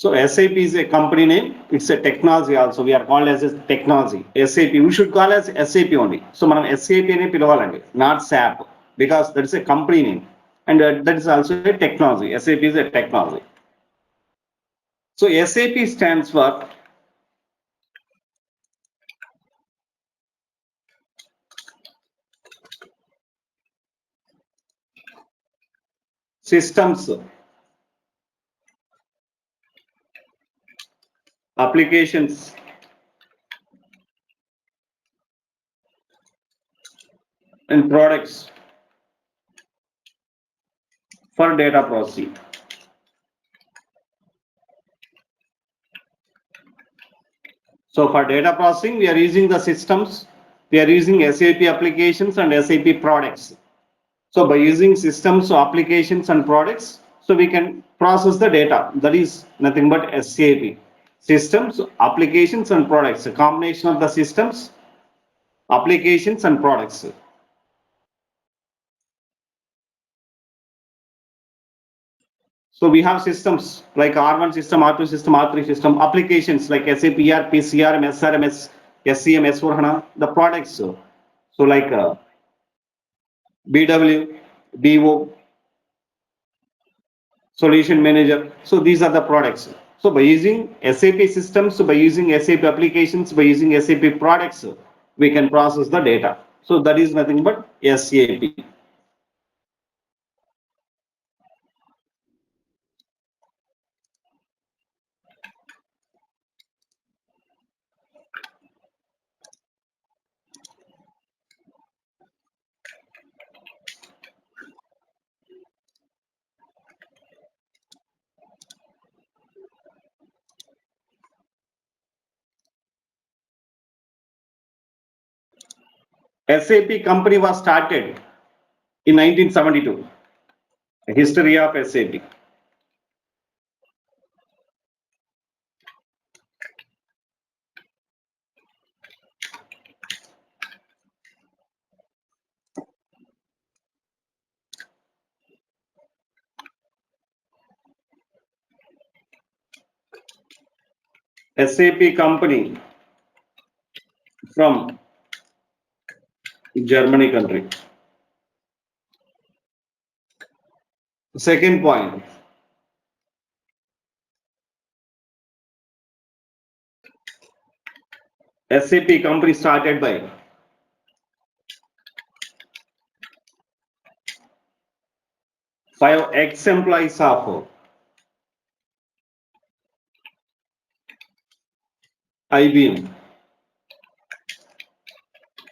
So SAP is a company name. It's a technology also. We are called as a technology. SAP. We should call as SAP only. So మనం SAP అనే పిలవాలండి, not SAP, because that is a company name, and that is also a technology. SAP is a technology. So SAP stands for systems, applications, and products for data processing. So for data processing, we are using the systems, we are using SAP applications and SAP products. So by using systems, applications and products, so we can process the data. That is nothing but SAP. Systems, applications and products, a combination of the systems, applications and products. So we have systems like R1 system, R2 system, R3 system, applications like SAP, ERP, CRM, SRMS, SCM, S4HANA, the products. So like BW, BO, Solution Manager. So these are the products. So by using SAP systems, by using SAP applications, by using SAP products, we can process the data. So that is nothing but SAP. SAP company was started in 1972. The history of SAP. SAP company from Germany country. Second point, SAP company started by five ex-employees of IBM.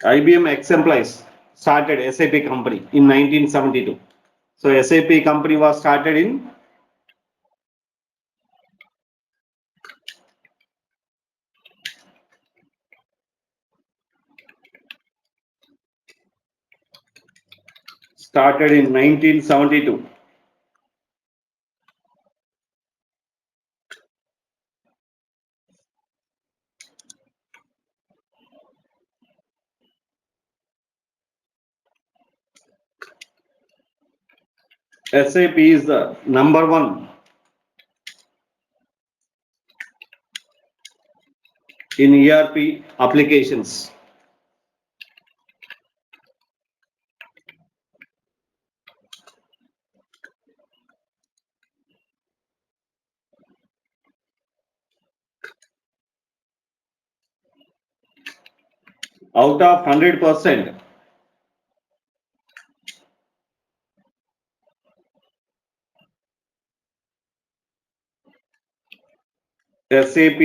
IBM ex-employees started SAP company in 1972. So SAP company was started in started in 1972. SAP is the number one in ERP applications. Out of 100%, SAP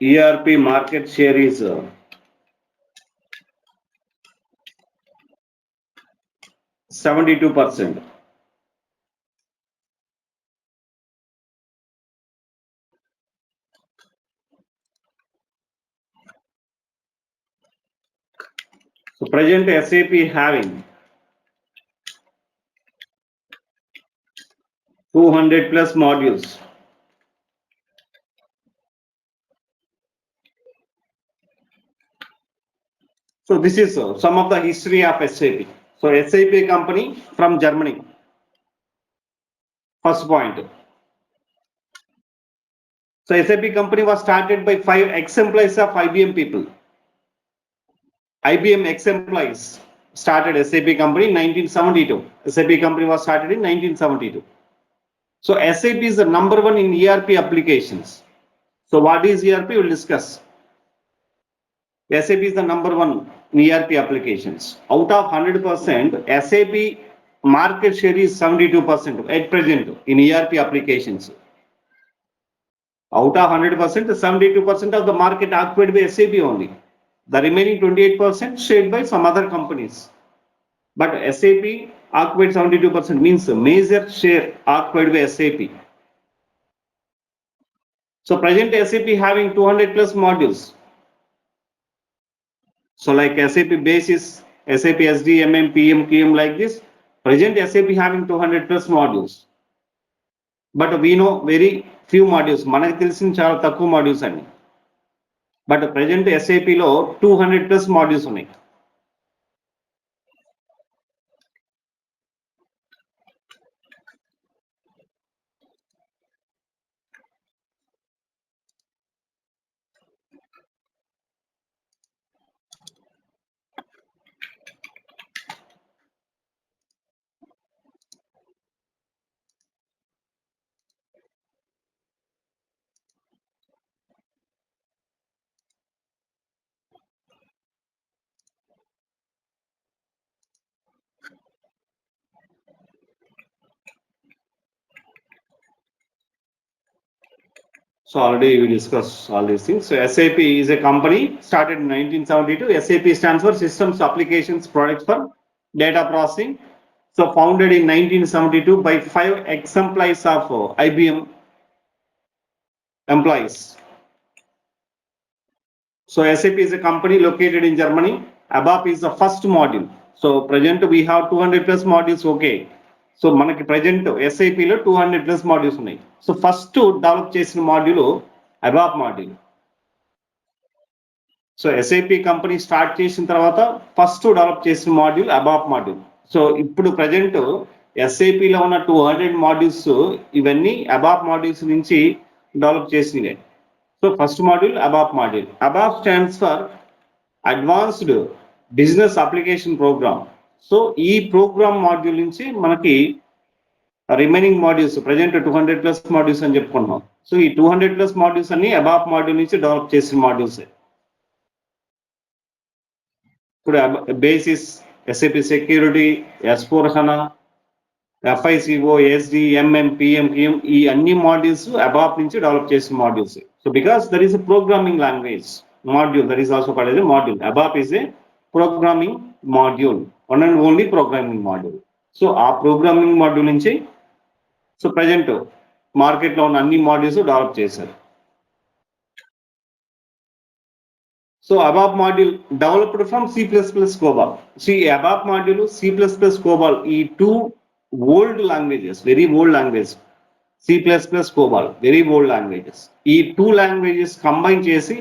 ERP market share is 72%. So present SAP having 200 plus modules. So this is some of the history of SAP. So SAP company from Germany. First point. So SAP company was started by 5 ex-employees of IBM people. IBM ex-employees started SAP company in 1972. SAP company was started in 1972. So SAP is the number one in ERP applications. So what is ERP? We'll discuss. SAP is the number one in ERP applications. Out of 100%, SAP market share is 72% at present in ERP applications. Out of 100%, 72% of the market occupied by SAP only. The remaining 28% shared by some other companies. But SAP occupied 72% means a major share occupied by SAP. So present SAP having 200 plus modules. So like SAP Basis, SAP SD, MM, PM, QM like this. Present SAP having 200 plus modules. But we know very few modules. మనకు తెలిసిన చాలా తక్కువ modules అన్ని. But present ఎస్ఐపిలో 200 plus modules ఉన్నాయి. So already we discussed all these things. So SAP is a company started in 1972. SAP stands for Systems, Applications, Products for Data Processing. So founded in 1972 by 5 ex-employees of IBM employees. So SAP is a company located in Germany. ABAP is the first module. So present we have 200 plus modules. Okay. So మనకి present ఎస్ఐపిలో 200 plus modules ఉన్నాయి. So first develop చేసిన module ABAP module. So SAP company start చేసిన తర్వాత first develop చేసిన module ABAP module. So ఇప్పుడు present ఎస్ఐపిలో ఉన్న 200 మాడ్యూల్స్ ఇవన్నీ అబాప్ మాడ్యూల్స్ నుంచి డెవలప్ చేసినవి. So first module ABAP module. ABAP stands for advanced business application program. So ఈ ప్రోగ్రామ్ మాడ్యూల్ నుంచి మనకి remaining modules present 200 plus modules అని చెప్పుకుంటున్నాం. సో ఈ 200 ప్లస్ మాడ్యూల్స్ అన్ని అబాప్ మాడ్యూల్ నుంచి డెవలప్ చేసిన మాడ్యూల్స్. ఇప్పుడు basis, SAP security, S/4HANA, FICO, SD, MM, PM, QM ఈ అన్ని మాడ్యూల్స్ అబాప్ నుంచి డెవలప్ చేసిన modules. So because there is a programming language module, that is also called as a module. ABAP is a programming module, one and only programming module. So ఆ programming module నుంచి so present మార్కెట్లో ఉన్న అన్ని modules develop చేశారు. So ABAP module developed from C++, COBOL. So ఈ ABAP module C++, COBOL ఈ 2 old languages, very old language. C++, COBOL very old languages. ఈ 2 languages combine చేసి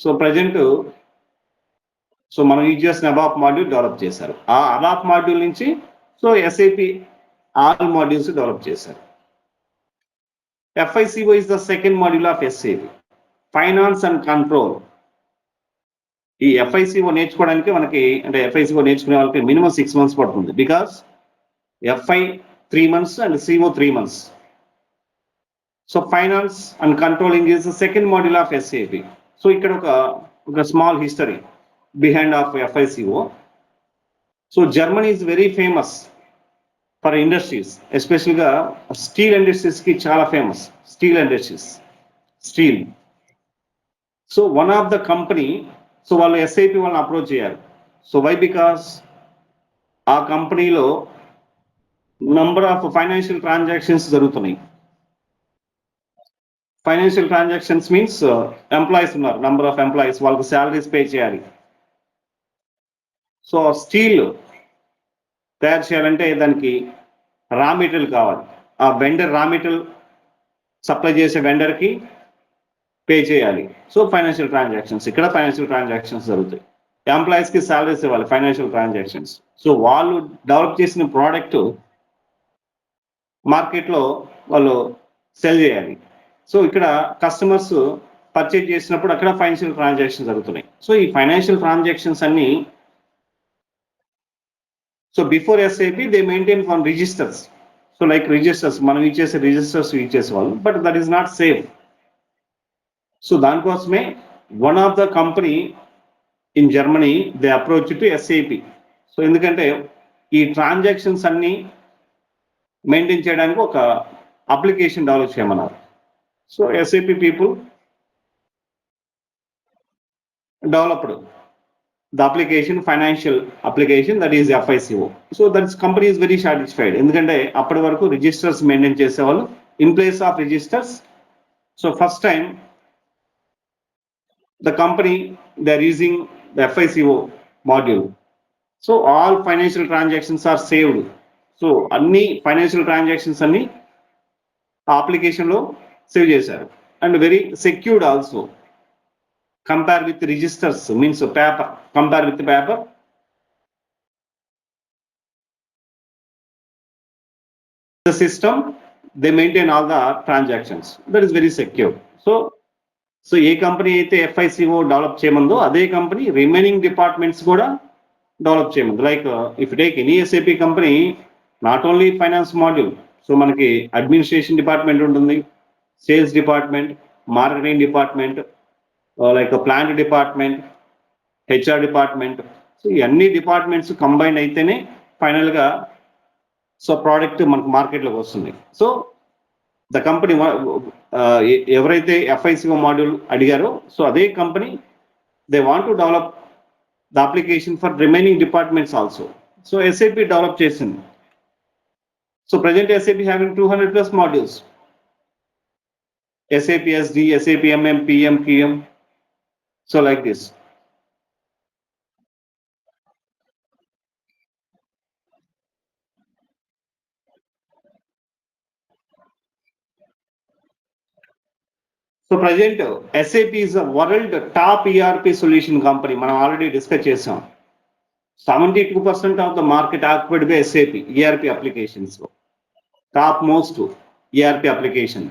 సో ప్రజెంట్ సో మనం use చేసిన అబాప్ మాడ్యూల్ డెవలప్ చేశారు. ఆ అబాప్ module నుంచి so SIP all modules develop చేశారు. FICO is the second module of SAP, finance and control. ఈ FICO నేర్చుకోవడానికి మనకి అంటే FICO నేర్చుకునే వాళ్ళకి మినిమం 6 months పడుతుంది. Because FI 3 months and CO 3 months. So finance and controlling is the second module of SAP. So ఇక్కడ ఒక small history behind of FICO. So Germany is very famous for industries, especially steel industries ki chala famous. Steel industries, steel. So one of the company, so వాళ్ళు SAP వాళ్ళని approach చేయాలి. So why? Because ఆ కంపెనీలో number of financial transactions జరుగుతున్నాయి. Financial transactions means employees ఉన్నారు, number of employees, వాళ్ళకి salaries pay చేయాలి. So steel తయారు చేయాలంటే దానికి రా మెటీరియల్ కావాలి. ఆ వెండర్ రా మెటీరియల్ సప్లై చేసే వెండర్కి పే చేయాలి. సో ఫైనాన్షియల్ ట్రాన్సాక్షన్స్, ఇక్కడ ఫైనాన్షియల్ ట్రాన్సాక్షన్స్ జరుగుతాయి. ఎంప్లాయీస్కి శాలరీస్ ఇవ్వాలి, ఫైనాన్షియల్ ట్రాన్సాక్షన్స్. సో వాళ్ళు డెవలప్ చేసిన ప్రోడక్ట్ మార్కెట్లో వాళ్ళు సెల్ చేయాలి. సో ఇక్కడ కస్టమర్స్ పర్చేజ్ చేసినప్పుడు అక్కడ ఫైనాన్షియల్ ట్రాన్సాక్షన్స్ జరుగుతున్నాయి. సో ఈ ఫైనాన్షియల్ ట్రాన్సాక్షన్స్ అన్ని so before SAP they maintain for registers. So like registers మనం ఇచ్చేసే రిజిస్టర్స్ ఇచ్చేసేవాళ్ళు, but that is not safe. So దానికోసమే one of the company in Germany they approach to SAP. So ఎందుకంటే ఈ transactions అన్ని maintain చేయడానికి ఒక అప్లికేషన్ డెవలప్ చేయమన్నారు. So SAP people developed the application, financial application, that is FICO. So that company is very satisfied. ఎందుకంటే అప్పటి వరకు registers maintain చేసేవాళ్ళు. In place of registers, so first time the company they are using the FICO module. So all financial transactions are saved. So అన్ని financial transactions అన్ని ఆ application లో save చేశారు. And very secured also. Compare with registers means paper. Compare with paper. The system they maintain all the transactions. That is very secure. So ఏ company అయితే FICO develop చేయమందో అదే company remaining departments కూడా develop చేయమంది. Like if take any SAP company, not only finance module. So మనకి administration department ఉంటుంది, sales department, marketing department, like plant department, HR department. So ఈ అన్ని డిపార్ట్మెంట్స్ కంబైన్ అయితేనే ఫైనల్గా సో ప్రోడక్ట్ మనకు మార్కెట్లోకి వస్తుంది. సో ద కంపెనీ ఎవరైతే FICO మాడ్యూల్ అడిగారో సో అదే company they want to develop the application for remaining departments also. So SAP develop చేసింది. So present SAP having 200+ modules. SAP SD, SAP MM, PM, QM. So like this. So present SAP is a world top ERP solution company. మనం already discuss చేసాం. 72% of the market occupied by SAP ERP applications. Top most ERP application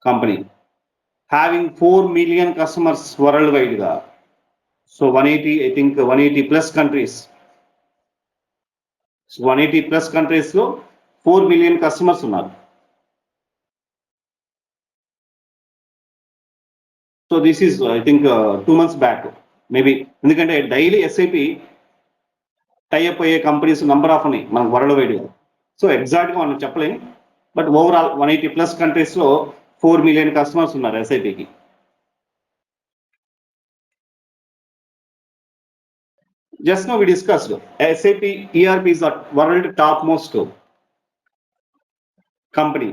company having 4 million customers worldwide గా. So 180, I think 180+ countries. So 180+ countries లో 4 million customers ఉన్నారు. So this is I think 2 months back maybe. ఎందుకంటే daily SAP tie up అయ్యే companies number of ఉన్నాయి మనకు world wide గా. So ఎగ్జాక్ట్గా మనం చెప్పలేము, బట్ ఓవరాల్ 180+ కంట్రీస్ లో 4 million కస్టమర్స్ ఉన్నారు SAPకి. Just now we discussed SAP ERP is the world topmost company.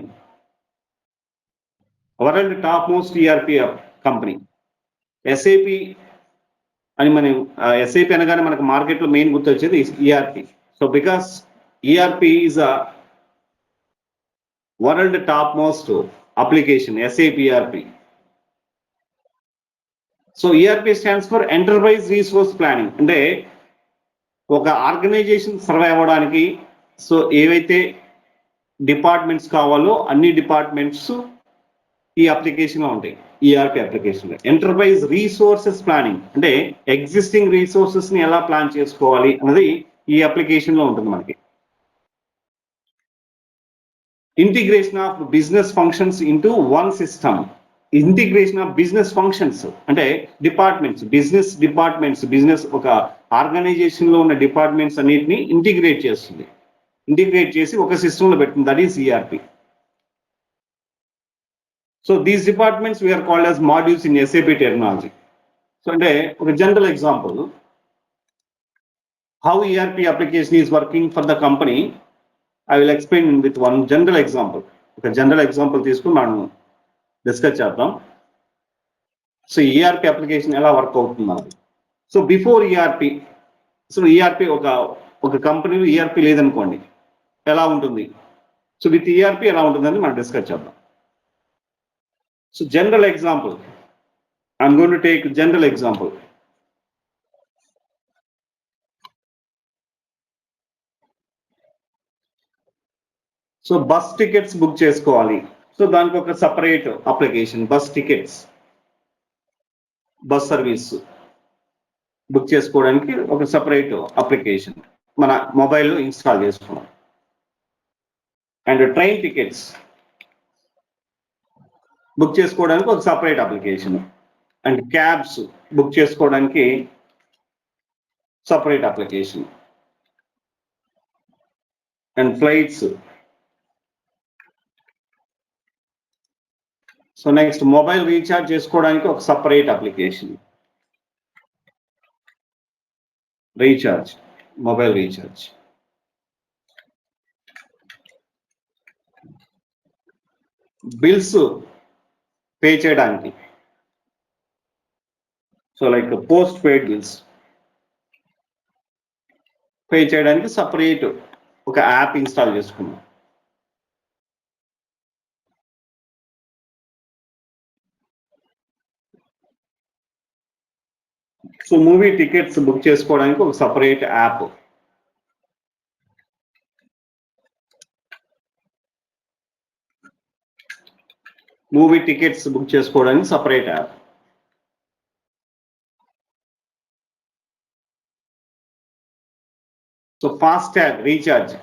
World topmost ERP company. SAP అని మనం SAP అనగానే మనకు మార్కెట్లో మెయిన్ గుర్తొచ్చేది ERP. So because ERP is a world topmost application, SAP ERP. So ERP stands for enterprise resource planning. అంటే ఒక organisation survey అవ్వడానికి so ఏవైతే డిపార్ట్మెంట్స్ కావాలో అన్ని డిపార్ట్మెంట్స్ ఈ అప్లికేషన్ లో ఉంటాయి. ERP application enterprise resources planning అంటే ఎగ్జిస్టింగ్ రీసోర్సెస్ ని ఎలా ప్లాన్ చేసుకోవాలి అన్నది ఈ అప్లికేషన్ లో ఉంటుంది మనకి. Integration of business functions into one system. Integration of business functions అంటే డిపార్ట్మెంట్స్, బిజినెస్ ఒక ఆర్గనైజేషన్ లో ఉన్న డిపార్ట్మెంట్స్ అన్నిటిని ఇంటిగ్రేట్ చేస్తుంది. ఇంటిగ్రేట్ చేసి ఒక సిస్టమ్ లో పెడుతుంది. That is ERP. So these departments were called as modules in SAP technology. So అంటే ఒక general example how ERP application is working for the company. I will explain with one general example. ఒక general example తీసుకుని మనం discuss చేద్దాం. So ERP application ఎలా work అవుతుంది. So before ERP, so ERP ఒక కంపెనీలో ERP లేదనుకోండి ఎలా ఉంటుంది. సో విత్ ERP ఎలా ఉంటుందని మనం డిస్కస్ చేద్దాం. So general example, I'm going to take general example. So bus tickets book చేసుకోవాలి. సో దానికి ఒక separate application, bus tickets, bus service book చేసుకోవడానికి ఒక సపరేట్ అప్లికేషన్ మన మొబైల్లో ఇన్స్టాల్ చేసుకున్నాం. అండ్ ట్రైన్ టికెట్స్ బుక్ చేసుకోవడానికి ఒక separate application. And cabs book చేసుకోవడానికి separate application. And flights. So next mobile recharge చేసుకోవడానికి ఒక separate application. Recharge, mobile recharge. Bills pay చేయడానికి, so like post paid bills pay చేయడానికి separate ఒక app install చేసుకున్నాం. So movie tickets book చేసుకోవడానికి ఒక separate app. Movie tickets book చేసుకోవడానికి separate app. So FASTag recharge,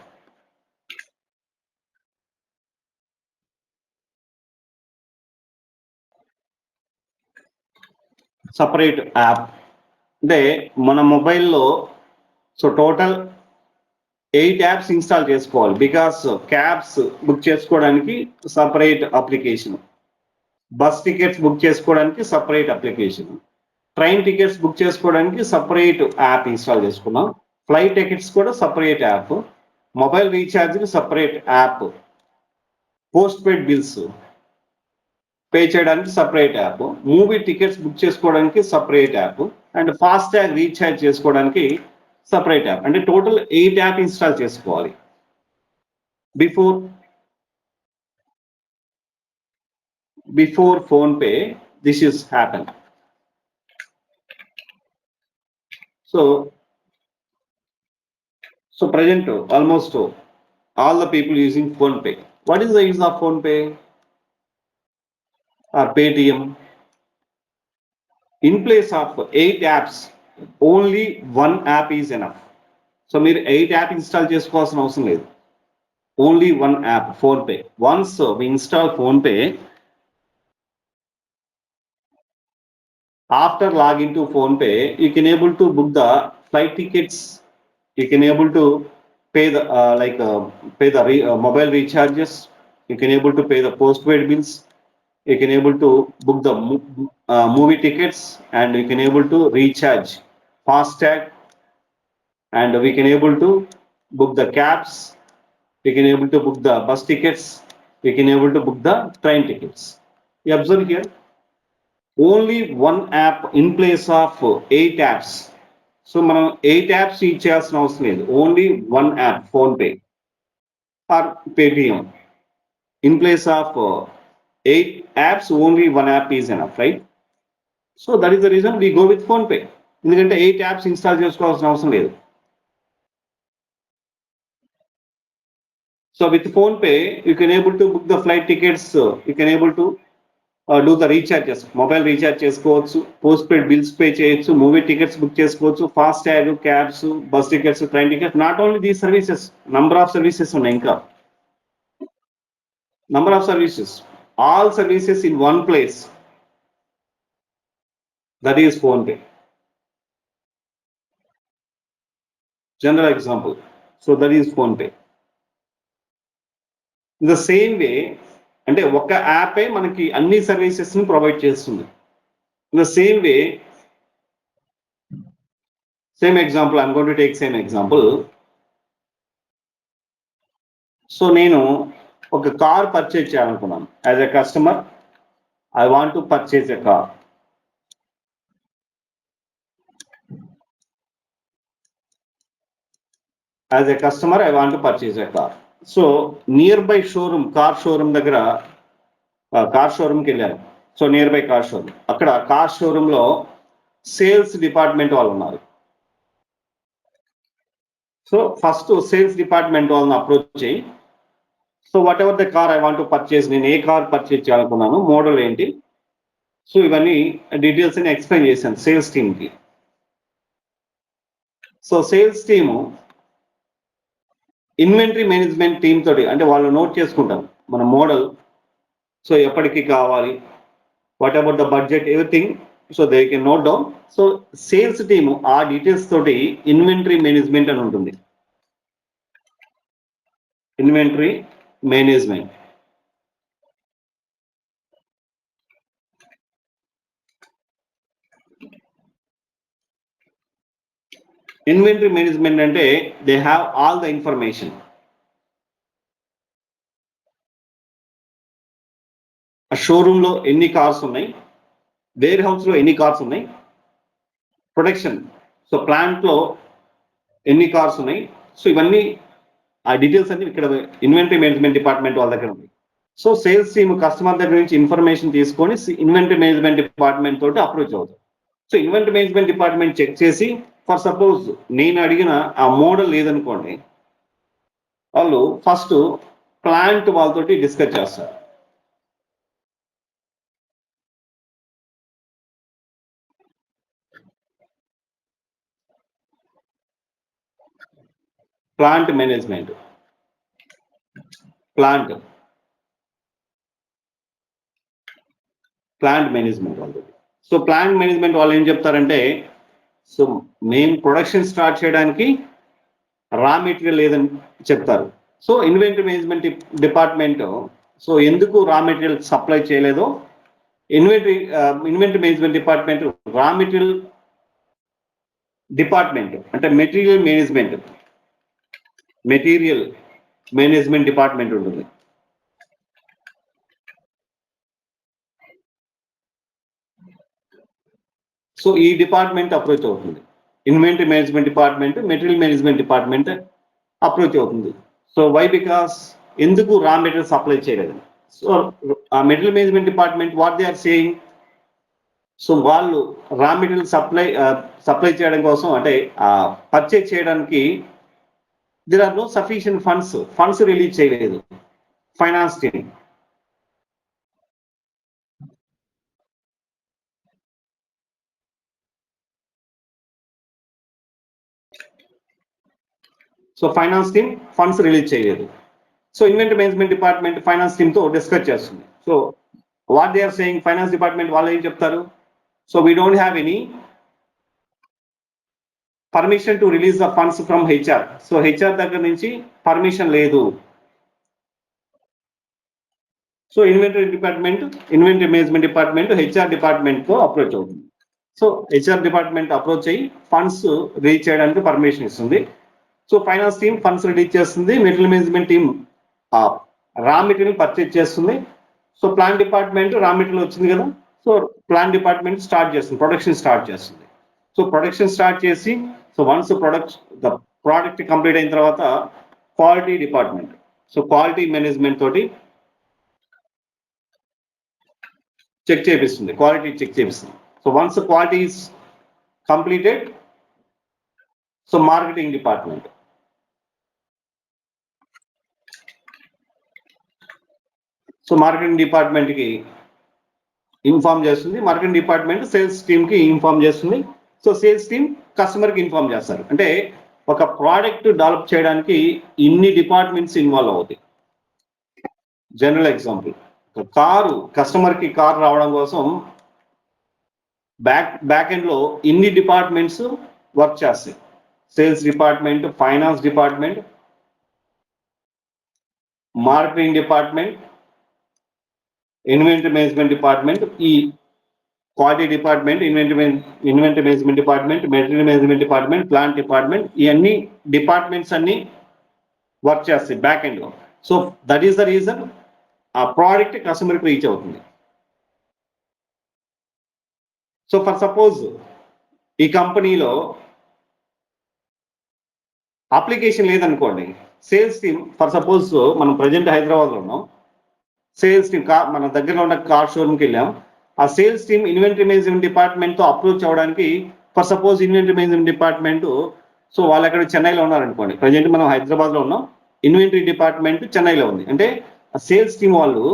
separate app. అంటే మన మొబైల్లో సో టోటల్ 8 యాప్స్ ఇన్స్టాల్ చేసుకోవాలి. బికాస్ క్యాబ్స్ బుక్ చేసుకోవడానికి separate application, bus tickets book చేసుకోవడానికి separate application, train tickets book చేసుకోవడానికి సపరేట్ యాప్ ఇన్స్టాల్ చేసుకున్నాం. Flight tickets కూడా సపరేట్ యాప్, మొబైల్ రీఛార్జ్కి separate app, post paid bills pay చేయడానికి separate app, movie tickets book చేసుకోవడానికి separate app, and FASTag recharge చేసుకోవడానికి separate app. అంటే total 8 app install చేసుకోవాలి before PhonePe this is happen. So present almost all the people using phone pay. What is the use of phone pay or Paytm? In place of 8 apps, only one app is enough. So మీరు 8 app install చేసుకోవాల్సిన అవసరం లేదు. Only one app, phone pay. Once we install phone pay, after login to phone pay, you can able to book the flight tickets. You can able to pay the mobile recharges. You can able to pay the postpaid bills. You can able to book the movie tickets, and you can able to recharge FASTag, and we can able to book the cabs. We can able to book the bus tickets. We can able to book the train tickets. You observe here, only one app in place of 8 apps. So మనం 8 apps use చేయాల్సిన అవసరం లేదు. Only one app, phone pay are Paytm. In place of 8 apps only one app is enough, right? So that is the reason we go with phone pay. ఎందుకంటే 8 apps install చేసుకోవాల్సిన అవసరం లేదు. So with phone pay you can able to book the flight tickets, you can able to do the recharges, mobile recharge చేసుకోవచ్చు, post paid bills pay చేయొచ్చు, movie tickets book చేసుకోవచ్చు, FASTag, cabs, bus tickets, train tickets. Not only these services, number of services ఉన్నాయి. ఇంకా number of services, all services in one place. That is phone pay. General example. So that is phone pay. In the same వే, అంటే ఒక యాపే మనకి అన్ని services ని provide చేస్తుంది. In the same way, same example, I'm going to take same example. So నేను ఒక car purchase చేయాలనుకున్నాను. As a customer I want to purchase a car. As a customer I want to purchase a car. So near by showroom, car showroom దగ్గర, car షోరూమ్కి వెళ్ళాను. So near by car showroom, అక్కడ car షోరూంలో sales department వాళ్ళు ఉన్నారు. So first sales department వాళ్ళని approach చేయి. So what ever the car I want to purchase, నేను ఏ car purchase చేయాలనుకున్నాను, మోడల్ ఏంటి, సో ఇవన్నీ డీటెయిల్స్ అని ఎక్స్ప్లెయిన్ చేశాను సేల్స్ టీమ్కి. So sales team inventory management team తోటి, అంటే వాళ్ళు నోట్ చేసుకుంటారు మన మోడల్, సో ఎప్పటికి కావాలి, what about the budget, everything, so they can note down. So sales team ఆ డీటెయిల్స్ తోటి ఇన్వెంటరీ మేనేజ్మెంట్ అని ఉంటుంది. Inventory management. ఇన్వెంటరీ మేనేజ్మెంట్ అంటే they have all the information. ఆ షోరూమ్ లో ఎన్ని కార్స్ ఉన్నాయి, వేర్ హౌస్ లో ఎన్ని కార్స్ ఉన్నాయి, ప్రొడక్షన్, సో ప్లాంట్ లో ఎన్ని కార్స్ ఉన్నాయి, సో ఇవన్నీ ఆ డీటెయిల్స్ అన్ని ఇక్కడ ఇన్వెంటరీ మేనేజ్మెంట్ డిపార్ట్మెంట్ వాళ్ళ దగ్గర ఉన్నాయి. సో సేల్స్ టీమ్ కస్టమర్ దగ్గర నుంచి ఇన్ఫర్మేషన్ తీసుకొని ఇన్వెంటరీ మేనేజ్మెంట్ డిపార్ట్మెంట్ తోటి అప్రోచ్ అవుతారు. So inventory management department check చేసి, ఫర్ సపోజ్ నేను అడిగిన ఆ మోడల్ లేదనుకోండి, వాళ్ళు ఫస్ట్ ప్లాంట్ వాళ్ళతోటి డిస్కస్ చేస్తారు. ప్లాంట్ మేనేజ్మెంట్, ప్లాంట్ మేనేజ్మెంట్ వాళ్ళతోటి. సో ప్లాంట్ మేనేజ్మెంట్ వాళ్ళు ఏం చెప్తారంటే, సో మేము ప్రొడక్షన్ స్టార్ట్ చేయడానికి రా మెటీరియల్ లేదని చెప్తారు. So inventory management department so ఎందుకు రా మెటీరియల్ సప్లై చేయలేదో inventory management department raw material department అంటే మెటీరియల్ మేనేజ్మెంట్ డిపార్ట్మెంట్ ఉంటుంది. సో ఈ డిపార్ట్మెంట్ అప్రోచ్ అవుతుంది. Inventory management department, material management department approach అవుతుంది. So why? బికాస్ ఎందుకు రా మెటీరియల్ సప్లై చేయలేదు. So ఆ material management department what they are saying, so వాళ్ళు raw material supply చేయడం కోసం, అంటే పర్చేజ్ చేయడానికి there are no sufficient funds release చేయలేదు finance team. So finance team funds release చేయలేదు. So inventory management department finance team తో discuss చేస్తుంది. So what they are saying, finance department వాళ్ళు ఏం చెప్తారు, so we don't have any permission to release the funds from HR. So HR దగ్గర నుంచి permission లేదు. So inventory management department HR department తో approach అవుతుంది. సో హెచ్ఆర్ డిపార్ట్మెంట్ అప్రోచ్ అయ్యి funds release చేయడానికి పర్మిషన్ ఇస్తుంది. So finance team funds release చేస్తుంది, material management team raw material purchase చేస్తుంది. So plan department raw material వచ్చింది కదా, సో ప్లాన్ డిపార్ట్మెంట్ స్టార్ట్ చేస్తుంది, ప్రొడక్షన్ స్టార్ట్ చేస్తుంది. సో ప్రొడక్షన్ స్టార్ట్ చేసి, సో వన్స్ ప్రోడక్ట్ కంప్లీట్ అయిన తర్వాత quality department, so quality management తోటి చెక్ చేపిస్తుంది, క్వాలిటీ చెక్ చేపిస్తుంది. So once quality is completed, so marketing department, so marketing department కి inform చేస్తుంది, మార్కెటింగ్ డిపార్ట్మెంట్ సేల్స్ టీమ్ కి inform చేస్తుంది. సో సేల్స్ టీమ్ కస్టమర్ కి ఇన్ఫార్మ్ చేస్తారు. అంటే ఒక ప్రోడక్ట్ డెవలప్ చేయడానికి ఇన్ని డిపార్ట్మెంట్స్ ఇన్వాల్వ్ అవుతాయి. జనరల్ ఎగ్జాంపుల్, కారు కస్టమర్ కి కార్ రావడం కోసం బ్యాక్ ఎండ్ లో ఇన్ని డిపార్ట్మెంట్స్ వర్క్ చేస్తాయి. Sales department, finance department, marketing department, inventory management department, ఈ quality department, inventory management department, material management department, plant department, ఈ అన్ని డిపార్ట్మెంట్స్ అన్ని వర్క్ చేస్తాయి బ్యాక్ ఎండ్ లో. So that is the reason ఆ ప్రోడక్ట్ కస్టమర్కి reach అవుతుంది. సో ఫర్ సపోజ్ ఈ కంపెనీలో అప్లికేషన్ లేదనుకోండి, సేల్స్ టీమ్, ఫర్ సపోజ్ మనం ప్రజెంట్ హైదరాబాద్ లో ఉన్నాం, సేల్స్ టీమ్ మన దగ్గరలో ఉన్న కార్ షోరూమ్కి వెళ్ళాం, ఆ sales team inventory management department తో అప్రోచ్ అవ్వడానికి, for suppose inventory management department, so వాళ్ళు అక్కడ చెన్నైలో ఉన్నారనుకోండి, ప్రజెంట్ మనం హైదరాబాద్ లో ఉన్నాం, ఇన్వెంటరీ డిపార్ట్మెంట్ చెన్నైలో ఉంది. అంటే సేల్స్ టీమ్ వాళ్ళు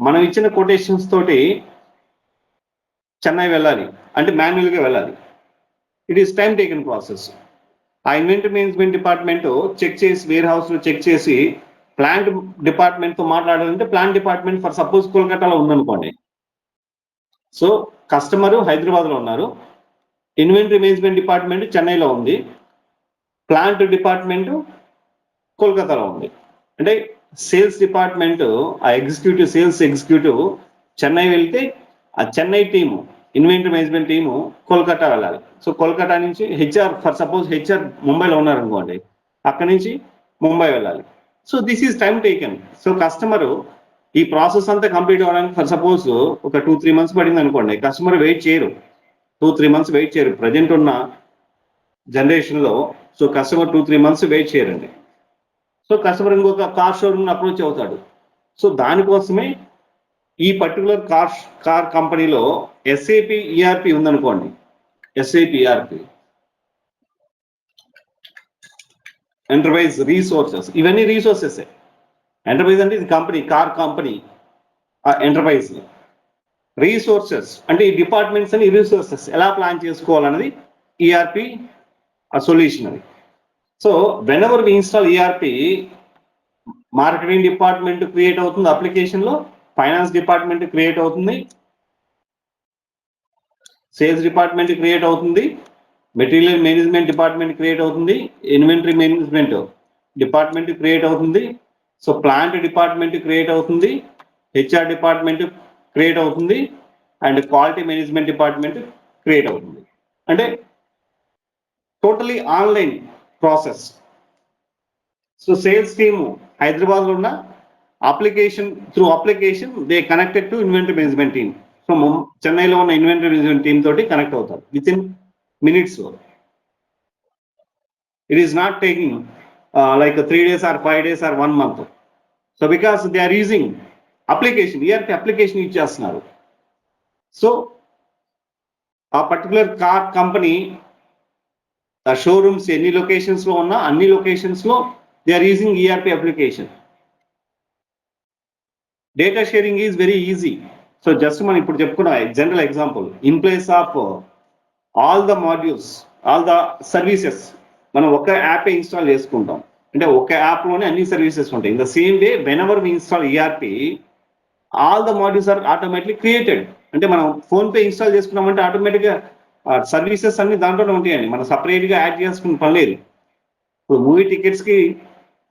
మనం ఇచ్చిన కొటేషన్స్ తోటి చెన్నై వెళ్ళాలి, అంటే మాన్యువల్గా వెళ్ళాలి. It is time taken process. ఆ ఇన్వెంటరీ మేనేజ్మెంట్ డిపార్ట్మెంట్ చెక్ చేసి, వేర్ హౌస్లో చెక్ చేసి ప్లాంట్ డిపార్ట్మెంట్తో మాట్లాడాలంటే ప్లాంట్ డిపార్ట్మెంట్ ఫర్ సపోజ్ కోల్కతాలో ఉందనుకోండి. సో కస్టమర్ హైదరాబాద్లో ఉన్నారు, ఇన్వెంటరీ మేనేజ్మెంట్ డిపార్ట్మెంట్ చెన్నైలో ఉంది, ప్లాంట్ డిపార్ట్మెంట్ కోల్కతాలో ఉంది. అంటే సేల్స్ డిపార్ట్మెంట్ ఆ ఎగ్జిక్యూటివ్, సేల్స్ ఎగ్జిక్యూటివ్ చెన్నై వెళ్తే ఆ Chennai team, inventory management team Kolkata వెళ్ళాలి. సో కోల్కతా నుంచి హెచ్ఆర్, ఫర్ సపోజ్ హెచ్ఆర్ ముంబైలో ఉన్నారనుకోండి, అక్కడి నుంచి ముంబై వెళ్ళాలి. So this is time taken. So customer ఈ ప్రాసెస్ అంతా కంప్లీట్ అవ్వడానికి ఫర్ సపోజ్ ఒక 2-3 months పడింది అనుకోండి, కస్టమర్ వెయిట్ చేయరు, 2-3 months వెయిట్ చేయరు ప్రజెంట్ ఉన్న జనరేషన్లో. సో కస్టమర్ 2-3 months వెయిట్ చేయరండి. సో కస్టమర్ ఇంకొక కార్ షోరూమ్ అప్రోచ్ అవుతాడు. సో దానికోసమే ఈ పర్టికులర్ కార్ కంపెనీలో ఎస్ఏపి ఈఆర్పి ఉందనుకోండి, ఎస్ఏపి ఈఆర్పి, ఎంటర్ప్రైజ్ రీసోర్సెస్, ఇవన్నీ రీసోర్సెస్. ఎంటర్ప్రైజ్ అంటే ఇది company, car company, enterprise. Resources అంటే ఈ డిపార్ట్మెంట్స్ అని రీసోర్సెస్ ఎలా ప్లాన్ చేసుకోవాలన్నది ఈఆర్పి ఆ సొల్యూషన్ అది. So whenever we install ERP, marketing department create అవుతుంది అప్లికేషన్లో, ఫైనాన్స్ డిపార్ట్మెంట్ క్రియేట్ అవుతుంది, సేల్స్ డిపార్ట్మెంట్ క్రియేట్ అవుతుంది, మెటీరియల్ మేనేజ్మెంట్ డిపార్ట్మెంట్ క్రియేట్ అవుతుంది, ఇన్వెంటరీ మేనేజ్మెంట్ డిపార్ట్మెంట్ క్రియేట్ అవుతుంది, సో ప్లాంట్ డిపార్ట్మెంట్ క్రియేట్ అవుతుంది, హెచ్ఆర్ డిపార్ట్మెంట్ క్రియేట్ అవుతుంది, and quality management department create అవుతుంది. అంటే totally online process. So sales team హైదరాబాద్లో ఉన్న through application they connected to inventory management team. So చెన్నైలో ఉన్న inventory management team తోటి కనెక్ట్ అవుతారు with in minutes. It is not taking like 3 days or 5 days or 1 month. So because they are using application, ERP application use చేస్తున్నారు. So ఆ particular car company showrooms ఎన్ని లొకేషన్స్లో ఉన్నా అన్ని లొకేషన్స్లో they are using ERP application. Data sharing is very easy. So just మనం ఇప్పుడు చెప్పుకున్న general example, in place of all the modules, all the services మనం ఒక యాపే ఇన్స్టాల్ చేసుకుంటాం, అంటే ఒక యాప్లోనే అన్ని సర్వీసెస్ ఉంటాయి. In the same way whenever we install ERP, all the modules are automatically created. అంటే మనం ఫోన్పే ఇన్స్టాల్ చేసుకున్నామంటే ఆటోమేటిక్గా సర్వీసెస్ అన్ని దాంట్లోనే ఉంటాయండి, మనం సపరేట్గా యాడ్ చేసుకుని పని లేదు. ఇప్పుడు మూవీ టికెట్స్కి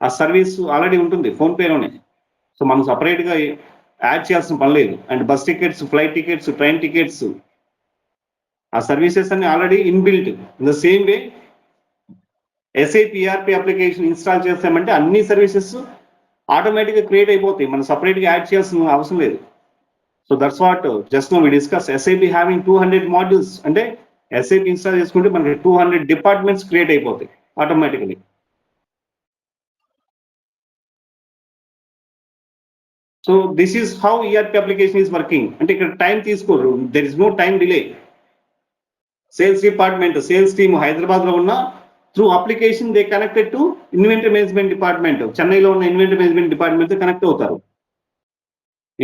ఆ సర్వీస్ ఆల్రెడీ ఉంటుంది ఫోన్పేలోనే, సో మనం సపరేట్గా యాడ్ చేయాల్సిన పని లేదు. And bus tickets, flight tickets, train tickets, ఆ సర్వీసెస్ అన్ని already inbuilt. In the same way SAP ERP application install చేస్తామంటే అన్ని సర్వీసెస్ ఆటోమేటిక్గా క్రియేట్ అయిపోతాయి, మనం సపరేట్గా యాడ్ చేయాల్సిన అవసరం లేదు. So that's what just now we discuss. SAP having 200 modules, అంటే ఎస్ఏపి ఇన్స్టాల్ చేసుకుంటే మనకి 200 డిపార్ట్మెంట్స్ క్రియేట్ అయిపోతాయి automatically. So this is how ERP application is working. అంటే ఇక్కడ టైం తీసుకోరు, there is no time delay. Sales department, sales team హైదరాబాద్లో ఉన్న through application they connected to inventory management department, చెన్నైలో ఉన్న ఇన్వెంటరీ మేనేజ్మెంట్ డిపార్ట్మెంట్ కనెక్ట్ అవుతారు.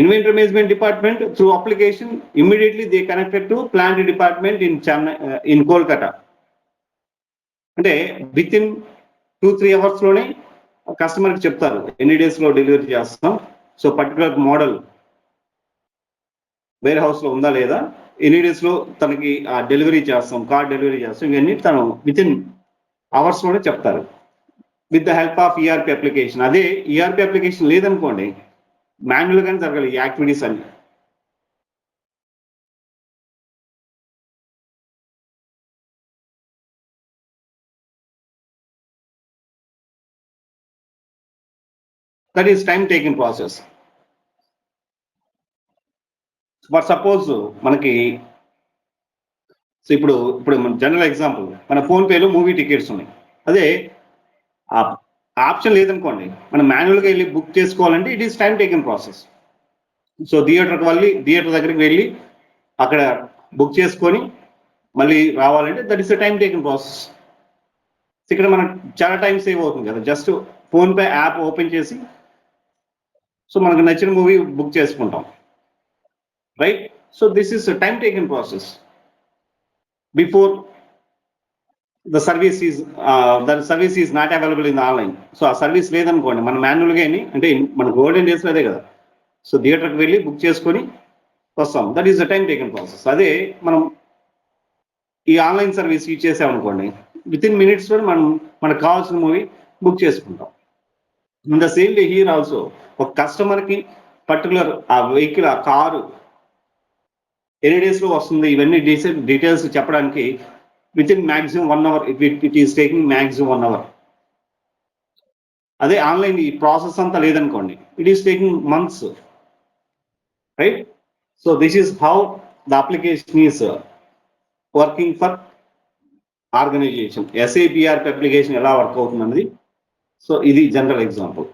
Inventory management department through application immediately they connected to plant department in Chennai, in Kolkata. అంటే with in 2-3 అవర్స్లోనే కస్టమర్కి చెప్తారు ఎన్ని డేస్లో డెలివరీ చేస్తాం, సో పర్టికులర్ మోడల్ వేర్ హౌస్లో ఉందా లేదా, ఎన్ని డేస్లో తనకి డెలివరీ చేస్తాం, కార్ డెలివరీ చేస్తాం, ఇవన్నీ తను విత్ ఇన్ అవర్స్లోనే చెప్తారు with the help of ERP application. అదే ఈఆర్పి అప్లికేషన్ లేదనుకోండి, మాన్యువల్గానే జరగాలి ఈ యాక్టివిటీస్ అన్ని. That is time taking process. For suppose మనకి ఇప్పుడు జనరల్ ఎగ్జాంపుల్, మన ఫోన్పేలో మూవీ టికెట్స్ ఉన్నాయి, అదే ఆప్షన్ లేదనుకోండి, మనం మాన్యువల్గా వెళ్ళి బుక్ చేసుకోవాలంటే it is time taking process. So theatre దగ్గరికి వెళ్ళి అక్కడ బుక్ చేసుకొని మళ్ళీ రావాలంటే that is the time taking process. ఇక్కడ మనకు చాలా టైం సేవ్ అవుతుంది కదా, జస్ట్ ఫోన్పే యాప్ ఓపెన్ చేసి సో మనకు నచ్చిన మూవీ బుక్ చేసుకుంటాం, right? So this is time taking process. Before the service is not available in online. So ఆ సర్వీస్ లేదనుకోండి, మనం మాన్యువల్గా అంటే మన గోల్డెన్ డేస్లో అదే కదా, సో థియేటర్కి వెళ్ళి బుక్ చేసుకొని వస్తాం. That is the time taking process. అదే మనం ఈ ఆన్లైన్ సర్వీస్ యూజ్ చేసామనుకోండి, విత్ ఇన్ మినిట్స్లో మనం మనకు కావాల్సిన మూవీ బుక్ చేసుకుంటాం. In the same way here also, ఒక కస్టమర్కి పర్టికులర్ ఆ వెహికల్, ఆ కారు ఎన్ని డేస్లో వస్తుంది, ఇవన్నీ డీటెయిల్స్ చెప్పడానికి within maximum 1 hour, it is taking maximum 1 hour. అదే ఆన్లైన్ ఈ ప్రాసెస్ అంతా లేదనుకోండి, it is taking months, right? So this is how the application is working for organization. SAP ERP application ఎలా వర్క్ అవుతుంది, సో ఇది general example.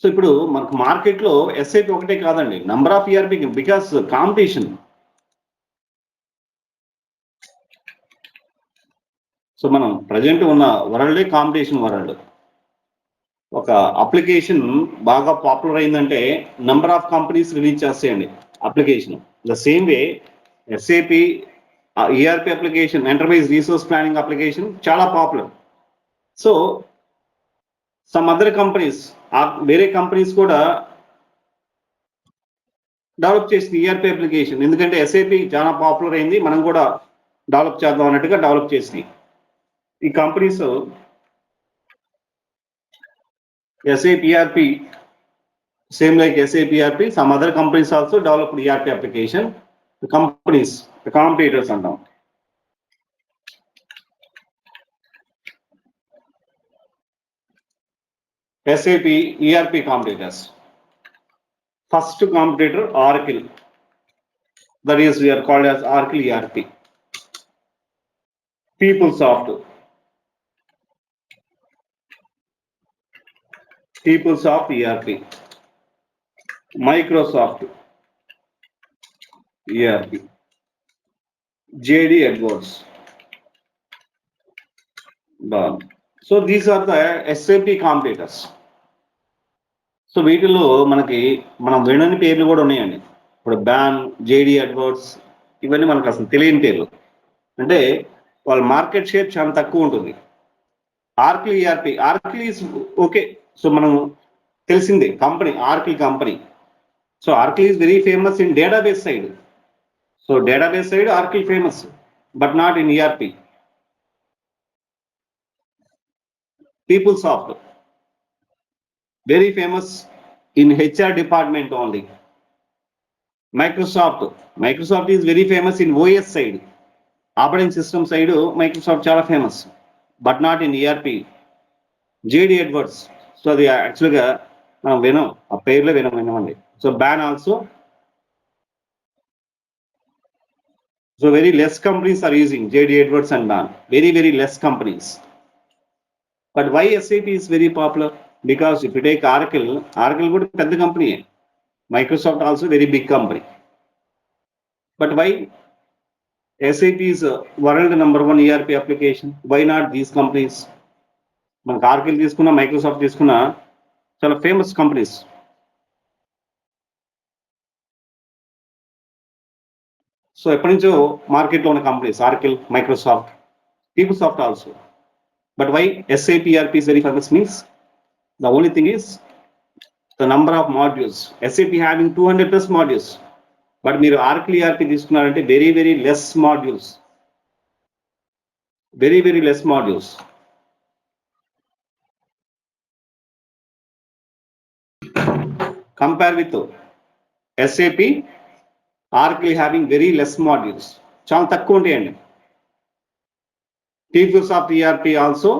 So ఇప్పుడు మనకు మార్కెట్లో ఎస్ఐపి ఒకటే కాదండి, number of ERP, because competition. So మనం ప్రజెంట్ ఉన్న వరల్డే కాంపిటీషన్ వరల్డ్. ఒక అప్లికేషన్ బాగా పాపులర్ అయిందంటే నంబర్ ఆఫ్ కంపెనీస్ రిలీజ్ చేస్తాయండి application. The same way SAP ERP application, enterprise resource planning application చాలా popular. So some other companies, వేరే companies కూడా డెవలప్ చేసింది ఈఆర్పి అప్లికేషన్. ఎందుకంటే ఎస్ఏపి చాలా పాపులర్ అయింది, మనం కూడా డెవలప్ చేద్దాం అన్నట్టుగా డెవలప్ చేసింది ఈ companies. SAP ERP, same like SAP ERP, some other companies also developed ERP application. The companies, the competitors అంటాం. SAP ERP competitors. First competitor Oracle. That is, we are called as Oracle ERP. PeopleSoft. PeopleSoft ERP. Microsoft ERP. JD Edwards. Done. So these are the SAP competitors. So వీటిల్లో మనం వినని పేర్లు కూడా ఉన్నాయండి. ఇప్పుడు ban, JD Edwards, ఇవన్నీ మనకు అసలు తెలియని పేర్లు. అంటే వాళ్ళ మార్కెట్ షేర్ చాలా తక్కువ ఉంటుంది. ఆర్కిల్ ఈఆర్పి, ఆర్కిల్ ఈజ్ ఓకే. సో మనం తెలిసిందే company, ఆర్కిల్ company. So ఆర్కిల్ is very famous in database side. So database side ఆర్కిల్ famous, but not in ERP. PeopleSoft very famous in HR department only. Microsoft is very famous in OS side, operating system side. Microsoft చాలా famous, but not in ERP. JD Edwards, so అది యాక్చువల్గా మనం వినం, ఆ పేర్లో వినమండి. So Baan also. So very less companies are using JD Edwards and BAN, very less companies. But why SAP is very popular? Because if you take Oracle కూడా పెద్ద company, Microsoft also very big company. But why SAP is world number 1 ERP application? Why not these companies? మనకు Oracle తీసుకున్నా, Microsoft తీసుకున్నా చాలా famous companies. So ఎప్పటి నుంచో మార్కెట్లో ఉన్న companies Oracle, Microsoft, PeopleSoft also. But why SAP ERP is very famous means the only thing is the number of modules. SAP having 200 plus modules, but మీరు Oracle ERP తీసుకున్నారంటే very less modules, very less modules. Compare with SAP, Oracle having very less modules, చాలా తక్కువ ఉంటాయండి. PeopleSoft ERP also,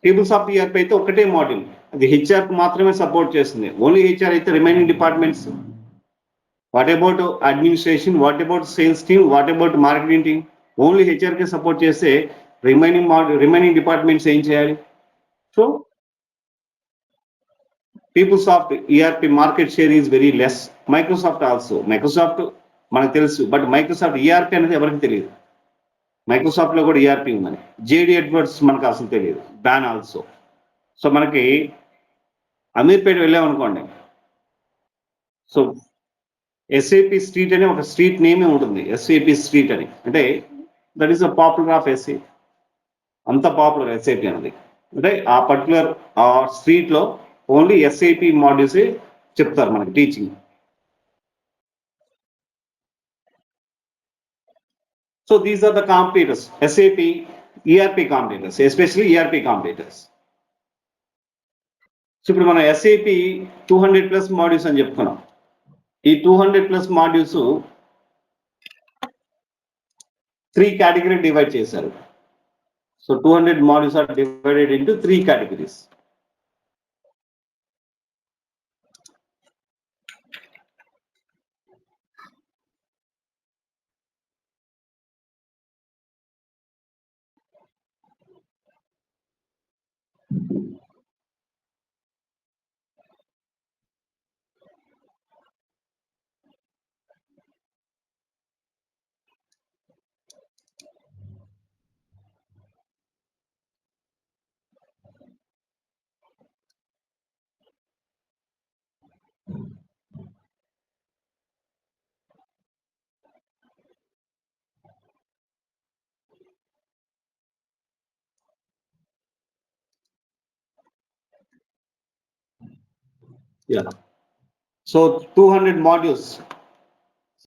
PeopleSoft ERP అయితే ఒకటే module, అది HR మాత్రమే support చేస్తుంది. ఓన్లీ HR అయితే remaining departments, what about administration, what about sales team, what about marketing team, only HRK support చేస్తే రిమైనింగ్ డిపార్ట్మెంట్స్ ఏం చేయాలి? So PeopleSoft ERP market share is very less. Microsoft also. Microsoft మనకు తెలుసు. But Microsoft ERP అనేది ఎవరికి తెలియదు. Microsoft లో కూడా ఈఆర్పి ఉందని. జేడి ఎడ్వర్డ్స్ మనకు అసలు తెలియదు. Ban also. సో మనకి అమీర్పేట వెళ్ళామనుకోండి, సో ఎస్ఏపి స్ట్రీట్ అని ఒక స్ట్రీట్ నేమే ఉంటుంది, ఎస్ఏపి స్ట్రీట్ అని. అంటే that is a popular of S A. అంత పాపులర్ ఎస్ఏపి అనేది. అంటే ఆ పర్టికులర్ ఆ స్ట్రీట్ లో ఓన్లీ ఎస్ఏపి మాడ్యూల్స్ చెప్తారు మనకి teaching. So these are the competitors, SAP, ERP competitors, especially ERP competitors. So ఇప్పుడు మనం SAP 200+ మాడ్యూల్స్ అని చెప్పుకున్నాం. ఈ 200+ మాడ్యూల్స్ 3 కేటగిరీ డివైడ్ చేశారు. So 200 modules are divided into 3 categories. Yeah. So 200 modules